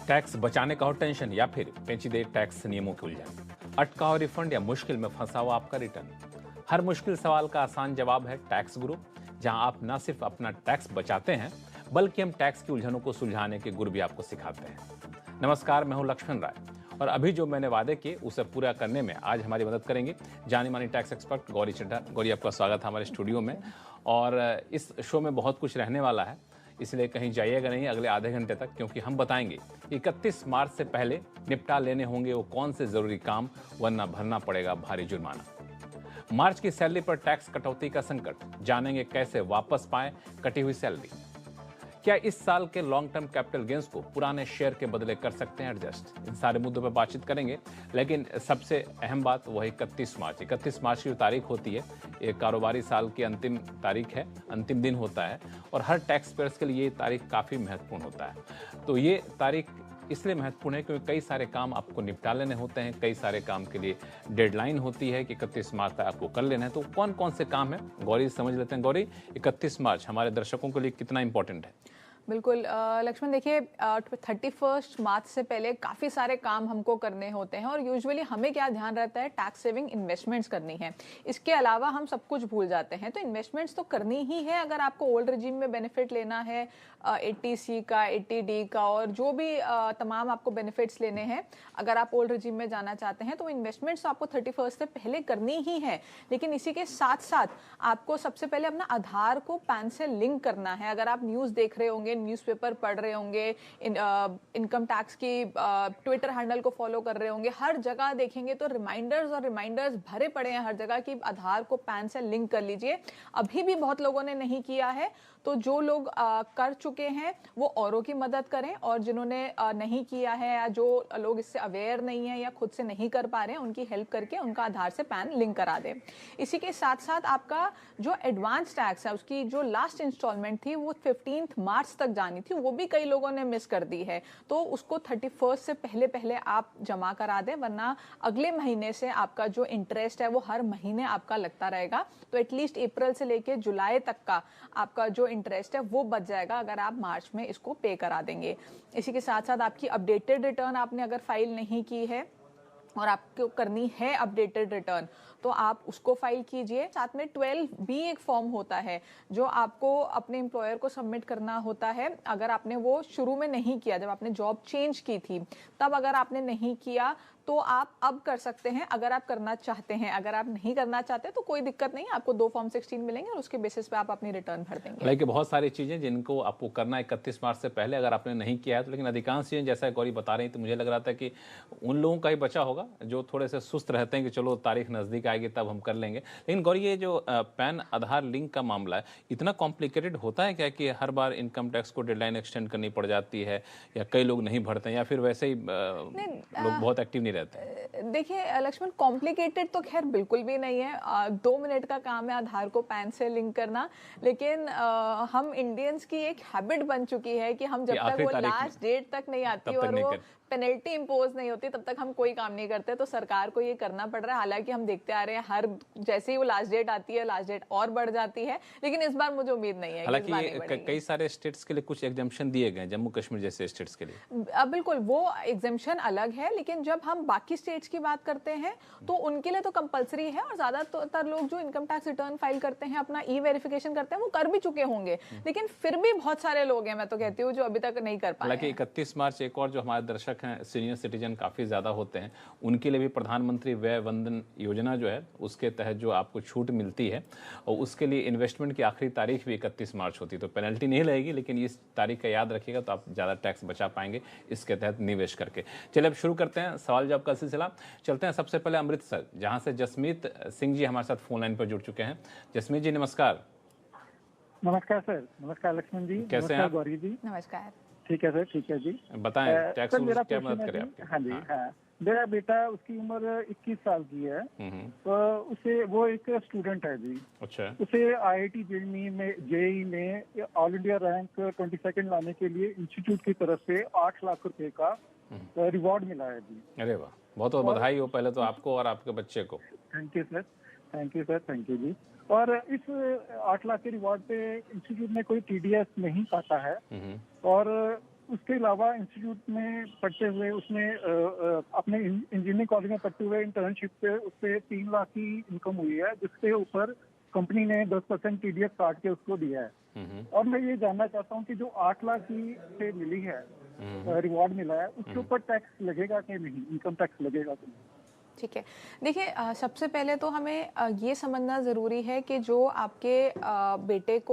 Tax बचाने का हो टेंशन या फिर पेचीदे टैक्स नियमों की उलझन, अटका हो रिफंड या मुश्किल में फंसा हो आपका रिटर्न। हर मुश्किल सवाल का आसान जवाब है टैक्स गुरु, जहां आप न सिर्फ अपना टैक्स बचाते हैं बल्कि हम टैक्स की उलझनों को सुलझाने के गुर भी आपको सिखाते हैं। नमस्कार, मैं हूं लक्ष्मण राय और अभी जो मैंने वादे किए उसे पूरा करने में आज हमारी मदद करेंगे जानी मानी टैक्स एक्सपर्ट गौरी चड्ढा। गौरी, आपका स्वागत है हमारे स्टूडियो में। और इस शो में बहुत कुछ रहने वाला है, इसलिए कहीं जाइएगा नहीं अगले आधे घंटे तक, क्योंकि हम बताएंगे 31 मार्च से पहले निपटा लेने होंगे वो कौन से जरूरी काम, वरना भरना पड़ेगा भारी जुर्माना। मार्च की सैलरी पर टैक्स कटौती का संकट, जानेंगे कैसे वापस पाएं कटी हुई सैलरी। क्या इस साल के लॉन्ग टर्म कैपिटल गेन्स को पुराने शेयर के बदले कर सकते हैं एडजस्ट। इन सारे मुद्दों पर बातचीत करेंगे, लेकिन सबसे अहम बात वह 31 मार्च। 31 मार्च की जो तारीख होती है, ये कारोबारी साल की अंतिम तारीख है, अंतिम दिन होता है और हर टैक्स पेयर्स के लिए ये तारीख काफ़ी महत्वपूर्ण होता है। तो ये तारीख इसलिए महत्वपूर्ण है क्योंकि कई सारे काम आपको निपटा लेने होते हैं, कई सारे काम के लिए डेडलाइन होती है कि 31 मार्च तक आपको कर लेना है। तो कौन कौन से काम है, गौरी समझ लेते हैं। गौरी, 31 मार्च हमारे दर्शकों के लिए कितना इंपॉर्टेंट है? बिल्कुल लक्ष्मण, देखिए 31 मार्च से पहले काफ़ी सारे काम हमको करने होते हैं और यूजुअली हमें क्या ध्यान रहता है, टैक्स सेविंग इन्वेस्टमेंट्स करनी है। इसके अलावा हम सब कुछ भूल जाते हैं। तो इन्वेस्टमेंट्स तो करनी ही है अगर आपको ओल्ड रिजीम में बेनिफिट लेना है, 80C का, 80D का और जो भी तमाम आपको बेनिफिट्स लेने हैं। अगर आप ओल्ड रिजीम में जाना चाहते हैं तो इन्वेस्टमेंट्स तो आपको 31 से पहले करनी ही है। लेकिन इसी के साथ साथ आपको सबसे पहले अपना आधार को पैन से लिंक करना है। अगर आप न्यूज़ देख रहे होंगे, न्यूज़पेपर पढ़ रहे होंगे, इनकम टैक्स की ट्विटर हैंडल को फॉलो कर रहे होंगे, हर जगह देखेंगे तो रिमाइंडर्स भरे पड़े हैं हर जगह कि आधार को पैन से लिंक कर लीजिए। अभी भी बहुत लोगों ने नहीं किया है, तो जो लोग कर चुके हैं वो औरों की मदद करें, और जिन्होंने नहीं किया है या जो लोग इससे अवेयर नहीं है या खुद से नहीं कर पा रहे हैं, उनकी हेल्प करके उनका आधार से पैन लिंक करा दें। इसी के साथ साथ आपका जो एडवांस टैक्स है, उसकी जो लास्ट इंस्टॉलमेंट थी वो 15 मार्च तक जानी थी, वो भी कई लोगों ने मिस कर दी है। तो उसको 31 से पहले पहले आप जमा करा दें, वरना अगले महीने से आपका जो इंटरेस्ट है वो हर महीने आपका लगता रहेगा। तो एटलीस्ट अप्रैल से लेके जुलाई तक का आपका जो इंटरेस्ट है वो बच जाएगा अगर आप मार्च में इसको पे करा देंगे। इसी के साथ साथ आपकी अपडेटेड रिटर्न आपने अगर फाइल नहीं की है और आपको करनी है अपडेटेड रिटर्न, तो आप उसको फाइल कीजिए। साथ में 12B एक फॉर्म होता है जो आपको अपने एम्प्लॉयर को सबमिट करना होता है। अगर आपने वो शुरू में नहीं किया, जब आपने जॉब चेंज की थी तब अगर आपने नहीं किया तो आप अब कर सकते हैं अगर आप करना चाहते हैं। अगर आप नहीं करना चाहते तो कोई दिक्कत नहीं, आपको 2 फॉर्म 16 मिलेंगे और उसके बेसिस पे आप अपनी रिटर्न भर देंगे। हालांकि बहुत सारी चीज़ें जिनको आपको करना है 31 मार्च से पहले, अगर आपने नहीं किया है तो, लेकिन अधिकांश चीज़ें जैसा गौरी बता रही, तो मुझे लग रहा था कि उन लोगों का ही बचा होगा जो थोड़े से सुस्त रहते हैं कि चलो तारीख नज़दीक आएगी तब हम कर लेंगे। लेकिन गौरी, ये जो पैन आधार लिंक का मामला है, इतना कॉम्प्लिकेटेड होता है क्या कि हर बार इनकम टैक्स को डेडलाइन एक्सटेंड करनी पड़ जाती है, या कई लोग नहीं भरते हैं, या फिर वैसे ही लोग बहुत एक्टिव नहीं रहते? देखिए लक्ष्मण, कॉम्प्लिकेटेड तो खैर बिल्कुल भी नहीं है। 2 मिनट का काम है आधार को पैन से लिंक करना। लेकिन हम इंडियंस की एक हैबिट बन चुकी है कि हम जब तक वो लास्ट डेट तक नहीं आती और वो पेनल्टी इम्पोज नहीं होती तब तक हम कोई काम नहीं करते। तो सरकार को ये करना पड़ रहा है। हालांकि हम देखते आ रहे हैं हर जैसे ही वो लास्ट डेट आती है, लास्ट डेट और बढ़ जाती है, लेकिन इस बार मुझे उम्मीद नहीं है। हालांकि कई सारे स्टेट्स के लिए कुछ एग्जम्पशन दिए गए, जम्मू कश्मीर जैसे स्टेट्स के लिए। बिल्कुल, वो एग्जम्पशन अलग है, लेकिन जब हम बाकी स्टेट्स की बात करते हैं तो उनके लिए तो कंपलसरी है। और ज्यादातर लोग जो इनकम टैक्स रिटर्न फाइल करते हैं, अपना ई वेरिफिकेशन करते हैं, वो कर भी चुके होंगे। लेकिन फिर भी बहुत सारे लोग हैं, मैं तो कहती हूँ, जो अभी तक नहीं कर पाए। हालांकि 31 मार्च एक और जो हमारे दर्शक हैं, सीनियर सिटीजन काफ़ी ज़्यादा होते हैं, उनके लिए भी प्रधानमंत्री व्यय वंदन योजना जो है उसके तहत जो आपको छूट मिलती है, और उसके लिए इन्वेस्टमेंट की आखिरी तारीख भी 31 मार्च होती है। तो पेनल्टी नहीं लगेगी, लेकिन इस तारीख का याद रखिएगा तो आप ज़्यादा टैक्स बचा पाएंगे इसके तहत निवेश करके। चलिए अब शुरू करते हैं सवाल जवाब का सिलसिला। चलते हैं सबसे पहले अमृतसर, जहाँ से जसमीत सिंह जी हमारे साथ फोन लाइन पर जुड़ चुके हैं। जसमीत जी नमस्कार। नमस्कार सर। नमस्कार लक्ष्मण जी। कैसे हैं आप? गौरी जी नमस्कार। ठीक है सर, ठीक है जी। बताएं टैक्स सर, मेरा क्या क्वेश्चन मदद करे है आपके? हाँ जी, हाँ। मेरा बेटा, उसकी उम्र 21 साल की है। तो उसे, वो एक स्टूडेंट है जी। अच्छा। उसे IIT जेईई में ऑल इंडिया रैंक 22nd लाने के लिए इंस्टीट्यूट की तरफ से 8 लाख रुपए का रिवॉर्ड मिला है जी। अरे वाह, बहुत बहुत बधाई हो पहले तो आपको और आपके बच्चे को। Thank you sir, thank you sir, thank you ji. और इस 8 लाख के रिवॉर्ड पे इंस्टीट्यूट में कोई TDS नहीं पाता है, और उसके अलावा इंस्टीट्यूट में पढ़ते हुए उसने अपने इंजीनियरिंग कॉलेज में पढ़ते हुए इंटर्नशिप पे उससे 3 लाख की इनकम हुई है, जिसके ऊपर कंपनी ने 10% टीडीएस काट के उसको दिया है। और मैं ये जानना चाहता हूँ कि जो 8 लाख की से मिली है, रिवॉर्ड मिला है, उसके ऊपर टैक्स लगेगा कि नहीं, इनकम टैक्स लगेगा कि नहीं? ठीक है। देखिए सबसे पहले तो हमें ये समझना ज़रूरी है कि जो आपके बेटे को